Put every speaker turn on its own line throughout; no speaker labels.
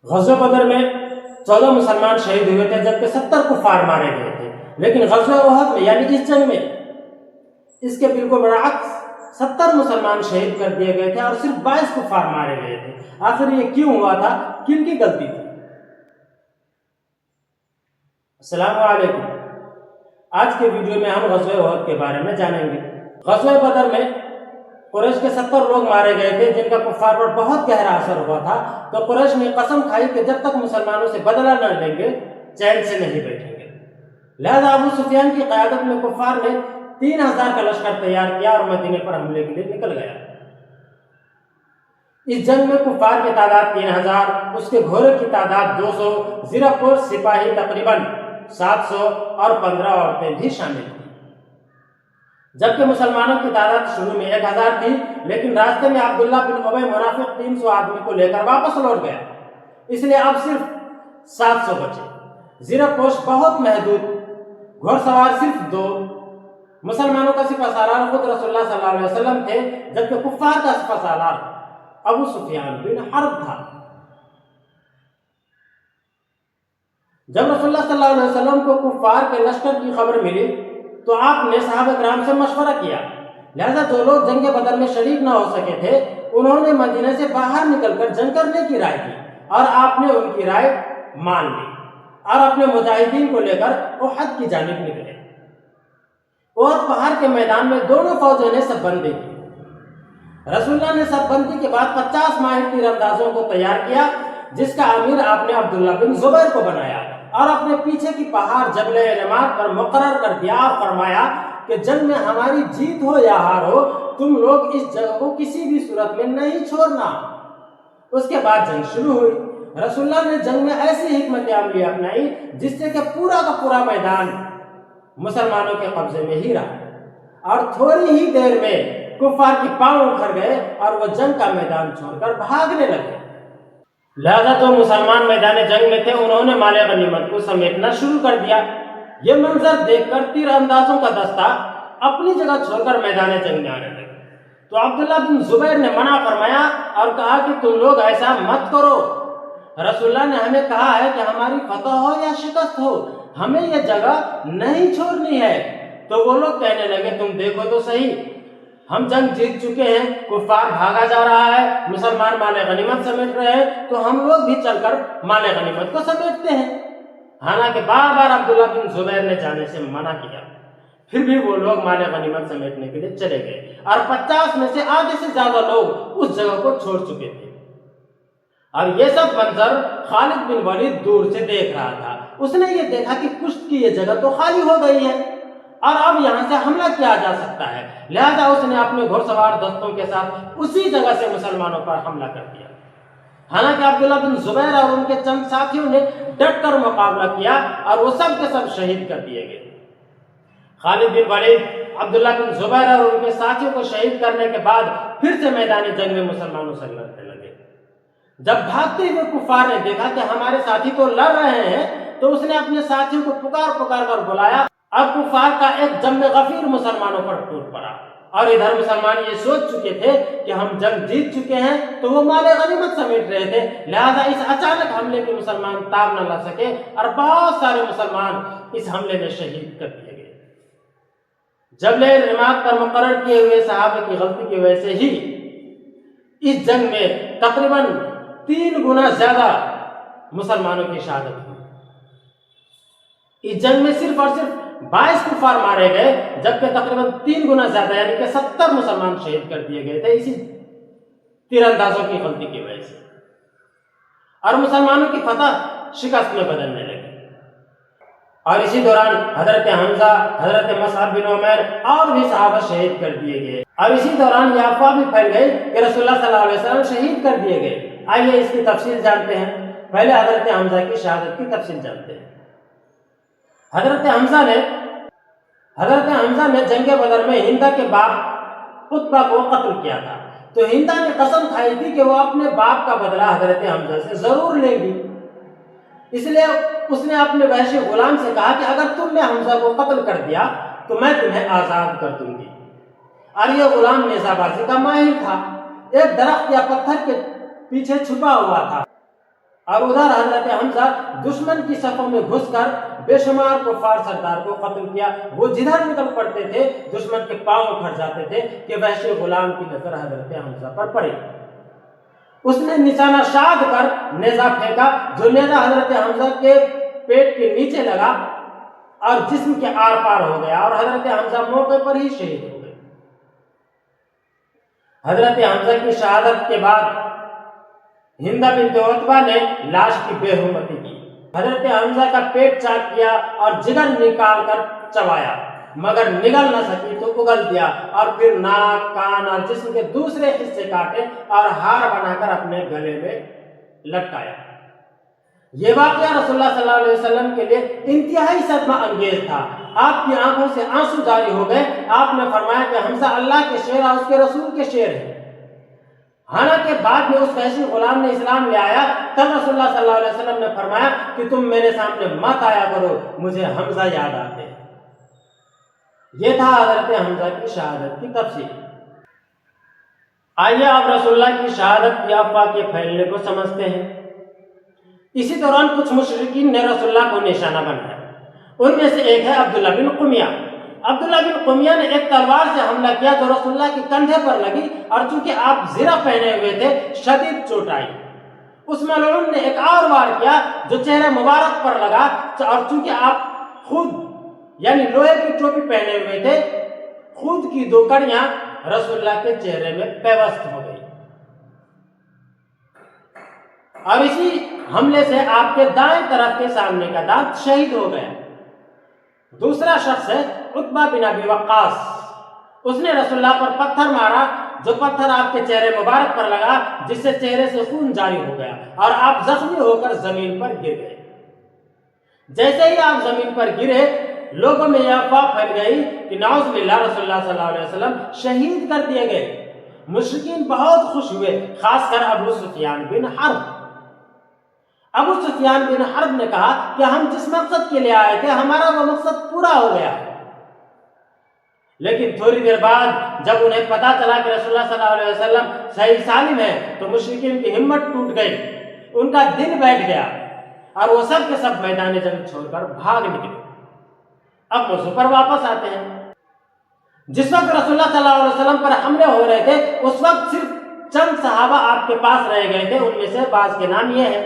غزوہ بدر میں 14 مسلمان شہید ہوئے تھے جبکہ 70 کفار مارے گئے تھے، لیکن غزوہ احد میں یعنی اس جنگ میں اس کے بالکل برعکس 70 مسلمان شہید کر دیے گئے تھے اور صرف 22 کفار مارے گئے تھے۔ آخر یہ کیوں ہوا تھا؟ کن کی غلطی تھی؟ السلام علیکم۔ آج کے ویڈیو میں ہم غزوہ احد کے بارے میں جانیں گے۔ غزوہ بدر میں قریش کے 70 لوگ مارے گئے تھے جن کا کفار پر بہت گہرا اثر ہوا تھا، تو قریش نے قسم کھائی کہ جب تک مسلمانوں سے بدلہ نہ لیں گے چین سے نہیں بیٹھیں گے۔ لہذا ابو سفیان کی قیادت میں کفار نے 3000 کا لشکر تیار کیا اور مدینے پر حملے کے لیے نکل گیا۔ اس جنگ میں کفار کی تعداد 3000، اس کے گھوڑے کی تعداد 200، زیرہ پوش سپاہی تقریباً 700 اور 15 عورتیں بھی شامل تھیں۔ جبکہ مسلمانوں کی تعداد شروع میں 1000 تھی، لیکن راستے میں عبداللہ بن ابی منافق 300 آدمی کو لے کر واپس لوٹ گیا، اس لیے اب صرف 700 بچے۔ زیرہ پوش بہت محدود، گھوڑ سوار صرف 2۔ مسلمانوں کا سپہ سالار خود رسول اللہ صلی اللہ علیہ وسلم تھے، جبکہ کفار کا سپہ سالار ابو سفیان بن حرب تھا۔ جب رسول اللہ صلی اللہ علیہ وسلم کو کفار کے لشکر کی خبر ملی تو آپ نے صحابہ کرام سے مشورہ کیا، لہذا جو لوگ جنگ بدر میں شریک نہ ہو سکے تھے انہوں نے مدینہ سے باہر نکل کر جنگ کرنے کی رائے دی، اور آپ نے ان کی رائے مان لی اور اپنے مجاہدین کو لے کر احد کی جانب نکلے۔ احد پہاڑ کے میدان میں دونوں فوجوں نے سب بندی کی۔ رسول اللہ نے سب بندی کے بعد 50 ماہر تیر اندازوں کو تیار کیا، جس کا امیر آپ نے عبداللہ بن زبیر کو بنایا اور اپنے پیچھے کی پہاڑ جبل رماد پر مقرر کر دیا اور فرمایا کہ جنگ میں ہماری جیت ہو یا ہار ہو، تم لوگ اس جگہ کو کسی بھی صورت میں نہیں چھوڑنا۔ اس کے بعد جنگ شروع ہوئی۔ رسول اللہ نے جنگ میں ایسی حکمت عملی اپنائی جس سے کہ پورا کا پورا میدان مسلمانوں کے قبضے میں ہی رہا، اور تھوڑی ہی دیر میں کفار کی پاؤں اکھڑ گئے اور وہ جنگ کا میدان چھوڑ کر بھاگنے لگے۔ لہذا جو مسلمان میدان جنگ میں تھے انہوں نے مال غنیمت کو سمیٹنا شروع کر دیا۔ یہ منظر دیکھ کر تیر اندازوں کا دستہ اپنی جگہ چھوڑ کر میدان جنگ میں آنے لگے، تو عبداللہ بن زبیر نے منع فرمایا اور کہا کہ تم لوگ ایسا مت کرو، رسول اللہ نے ہمیں کہا ہے کہ ہماری فتح ہو یا شکست ہو ہمیں یہ جگہ نہیں چھوڑنی ہے۔ تو وہ لوگ کہنے لگے تم دیکھو تو صحیح، ہم جنگ جیت چکے ہیں، کفار بھاگا جا رہا ہے، مسلمان مال غنیمت سمیٹ رہے ہیں، تو ہم لوگ بھی چل کر مال غنیمت کو سمیٹتے ہیں۔ حالانکہ بار بار عبداللہ بن زبیر نے جانے سے منع کیا، پھر بھی وہ لوگ مال غنیمت سمیٹنے کے لیے چلے گئے، اور 50 میں سے آدھے سے زیادہ لوگ اس جگہ کو چھوڑ چکے تھے۔ اور یہ سب منظر خالد بن ولید دور سے دیکھ رہا تھا۔ اس نے یہ دیکھا کہ پشت کی یہ جگہ تو خالی ہو گئی ہے اور اب یہاں سے حملہ کیا جا سکتا ہے، لہذا اس نے اپنے گھوڑ سوار دستوں کے ساتھ اسی جگہ سے مسلمانوں پر حملہ کر دیا۔ حالانکہ عبداللہ بن زبیر اور ان کے چند ساتھیوں نے ڈٹ کر مقابلہ کیا اور وہ سب کے سب شہید کر دیے گئے۔ خالد بن ولید عبداللہ بن زبیر اور ان کے ساتھیوں کو شہید کرنے کے بعد پھر سے میدان جنگ میں مسلمانوں سے لڑنے لگے۔ جب بھاگتے ہوئے کفار نے دیکھا کہ ہمارے ساتھی تو لڑ رہے ہیں تو اس نے اپنے ساتھیوں کو پکار پکار کر بلایا، اب کفار کا ایک جم غفیر مسلمانوں پر ٹوٹ پڑا، اور ادھر مسلمان یہ سوچ چکے تھے کہ ہم جنگ جیت چکے ہیں تو وہ مال غنیمت سمیٹ رہے تھے، لہذا اس اچانک حملے کے مسلمان تاب نہ لا سکے اور بہت سارے مسلمان اس حملے میں شہید کر دیے گئے۔ جبل رماد پر مقرر کیے ہوئے صحابہ کی غلطی کی وجہ سے ہی اس جنگ میں تقریباً 3 گنا زیادہ مسلمانوں کی شہادت ہوئی۔ اس جنگ میں صرف اور صرف 22 کفار مارے گئے، جبکہ تقریباً 3 گنا زیادہ یعنی کہ 70 مسلمان شہید کر دیے گئے تھے اسی تیر اندازوں کی غلطی کی وجہ سے، اور مسلمانوں کی فتح شکست میں بدلنے لگی۔ اور اسی دوران حضرت حمزہ، حضرت مصعب بن عمیر اور بھی صحابہ شہید کر دیے گئے، اور اسی دوران یہ افواہ بھی پھیل گئی کہ رسول اللہ صلی اللہ علیہ وسلم شہید کر دیے گئے۔ آئیے اس کی تفصیل جانتے ہیں۔ پہلے حضرت حمزہ کی شہادت کی تفصیل جانتے ہیں۔ حضرت حمزہ نے جنگ بدر میں ہندا کے باپ عتبہ کو قتل کیا تھا، تو ہندا نے قسم کھائی تھی کہ وہ اپنے باپ کا بدلہ حضرت حمزہ سے ضرور لے گی، اس لیے اس نے اپنے وحشی غلام سے کہا کہ اگر تم نے حمزہ کو قتل کر دیا تو میں تمہیں آزاد کر دوں گی۔ اور یہ غلام نیزہ بازی کا ماہر تھا، ایک درخت یا پتھر کے پیچھے چھپا ہوا تھا اور ادھر حضرت حمزہ دشمن کی صفوں میں گھس کر بے شمار کفار سردار کو قتل کیا. وہ جدھر نکل پڑتے تھے دشمن کے پاؤں اکھڑ جاتے تھے کہ وحشی غلام کی نظر حضرت حمزہ پر پڑی. اس نے نشانہ شاد کر نیزہ پھینکا جو نیزہ حضرت حمزہ کے پیٹ کے نیچے لگا اور جسم کے آر پار ہو گیا اور حضرت حمزہ موقع پر ہی شہید ہو گئے. حضرت حمزہ کی شہادت کے بعد ہندہ بنت عتبہ نے لاش کی بے حرمتی کی. حضرت حمزہ کا پیٹ چاک کیا اور جگر نکال کر چبایا مگر نگل نہ سکی تو اگل دیا اور پھر ناک کان اور جسم کے دوسرے حصے کاٹے اور ہار بنا کر اپنے گلے میں لٹکایا. یہ واقعہ رسول اللہ صلی اللہ علیہ وسلم کے لیے انتہائی صدمہ انگیز تھا. آپ کی آنکھوں سے آنسو جاری ہو گئے. آپ نے فرمایا کہ حمزہ اللہ کے شیر اور اس کے رسول کے شیر ہیں. حالانکہ بعد میں اس وحشی غلام نے اسلام لے آیا تب رسول اللہ صلی اللہ علیہ وسلم نے فرمایا کہ تم میرے سامنے مت آیا کرو مجھے حمزہ یاد آتے ہیں. یہ تھا حضرت حمزہ کی شہادت کی تفصیل. آئیے اب رسول اللہ کی شہادت کی افواہ کے پھیلنے کو سمجھتے ہیں. اسی دوران کچھ مشرکین نے رسول اللہ کو نشانہ بنایا. ان میں سے ایک ہے عبداللہ بن قمیہ. عبداللہ بن قمیہ نے ایک تلوار سے حملہ کیا جو رسول اللہ کے کندھے پر لگی اور چونکہ آپ زرہ پہنے ہوئے تھے شدید چوٹ آئی. اس ملعون نے ایک اور وار کیا جو چہرے مبارک پر لگا اور چونکہ آپ خود یعنی لوہے کی ٹوپی پہنے ہوئے تھے خود کی 2 کڑیاں رسول اللہ کے چہرے میں پیوست ہو گئی اور اسی حملے سے آپ کے دائیں طرف کے سامنے کا دانت شہید ہو گیا. دوسرا شخص ہے عتبہ بن ابی وقاص. اس نے رسول اللہ پر پتھر مارا جو پتھر آپ کے چہرے مبارک پر لگا جس سے چہرے سے خون جاری ہو گیا اور آپ زخمی ہو کر زمین پر گر گئے. جیسے ہی آپ زمین پر گرے لوگوں میں یہ افواہ پھیل گئی کہ نعوذ باللہ رسول اللہ صلی اللہ علیہ وسلم شہید کر دیے گئے. مشرکین بہت خوش ہوئے خاص کر ابو سفیان بن حرب. ابو سفیان بن حرب نے کہا کہ ہم جس مقصد کے لیے آئے تھے ہمارا وہ مقصد پورا ہو گیا. لیکن تھوڑی دیر بعد جب انہیں پتا چلا کہ رسول اللہ صلی اللہ علیہ وسلم صحیح سالم ہے تو مشرکین کی ہمت ٹوٹ گئی. ان کا دل بیٹھ گیا اور وہ سب کے سب میدان جنگ چھوڑ کر بھاگ نکلے. اب موضوع پر واپس آتے ہیں. جس وقت رسول اللہ صلی اللہ علیہ وسلم پر حملے ہو رہے تھے اس وقت صرف چند صحابہ آپ کے پاس رہ گئے تھے. ان میں سے بعض کے نام یہ ہیں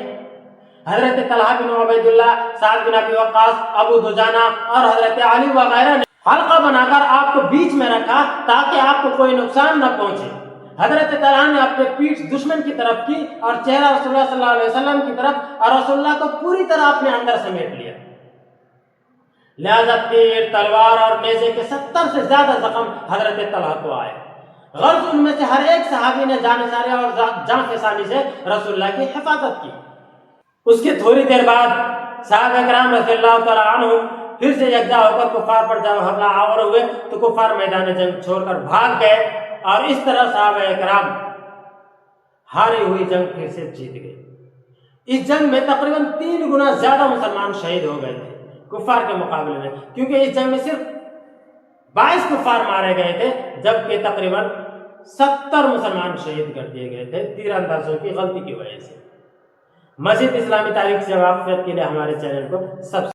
حضرت طلحہ بن عبید اللہ, سعد بن ابی وقاص, ابو دجانہ اور حضرت علی وغیرہ نے حلقہ بنا کر آپ کو بیچ میں رکھا تاکہ آپ کو کوئی نقصان نہ پہنچے. حضرت طلحہ نے اپنے پیٹھ دشمن کی طرف کی اور چہرہ رسول اللہ صلی اللہ علیہ وسلم کی طرف اور رسول اللہ کو پوری طرح اپنے اندر سمیٹ لیا. لہذا تیر, تلوار اور نیزے کے 70 سے زیادہ زخم حضرت طلحہ کو آئے. غرض ان میں سے ہر ایک صحابی نے جان سارے اور جان فسانی سے رسول اللہ کی حفاظت کی. اس کے تھوڑی دیر بعد صحابہ کرام رضی اللہ تعالیٰ عنہ پھر سے یکجا ہو کر کفار پر جب حملہ آور ہوئے تو کفار میدان جنگ چھوڑ کر بھاگ گئے اور اس طرح صحابہ کرام ہاری ہوئی جنگ پھر سے جیت گئے. اس جنگ میں تقریباً 3 گنا زیادہ مسلمان شہید ہو گئے تھے کفار کے مقابلے میں, کیونکہ اس جنگ میں صرف 22 کفار مارے گئے تھے جبکہ تقریباً 70 مسلمان شہید کر دیے گئے تھے تیر اندازوں کی غلطی کی وجہ سے. مزید اسلامی تاریخ سے واقفیت کے لیے ہمارے چینل کو سبسکرائب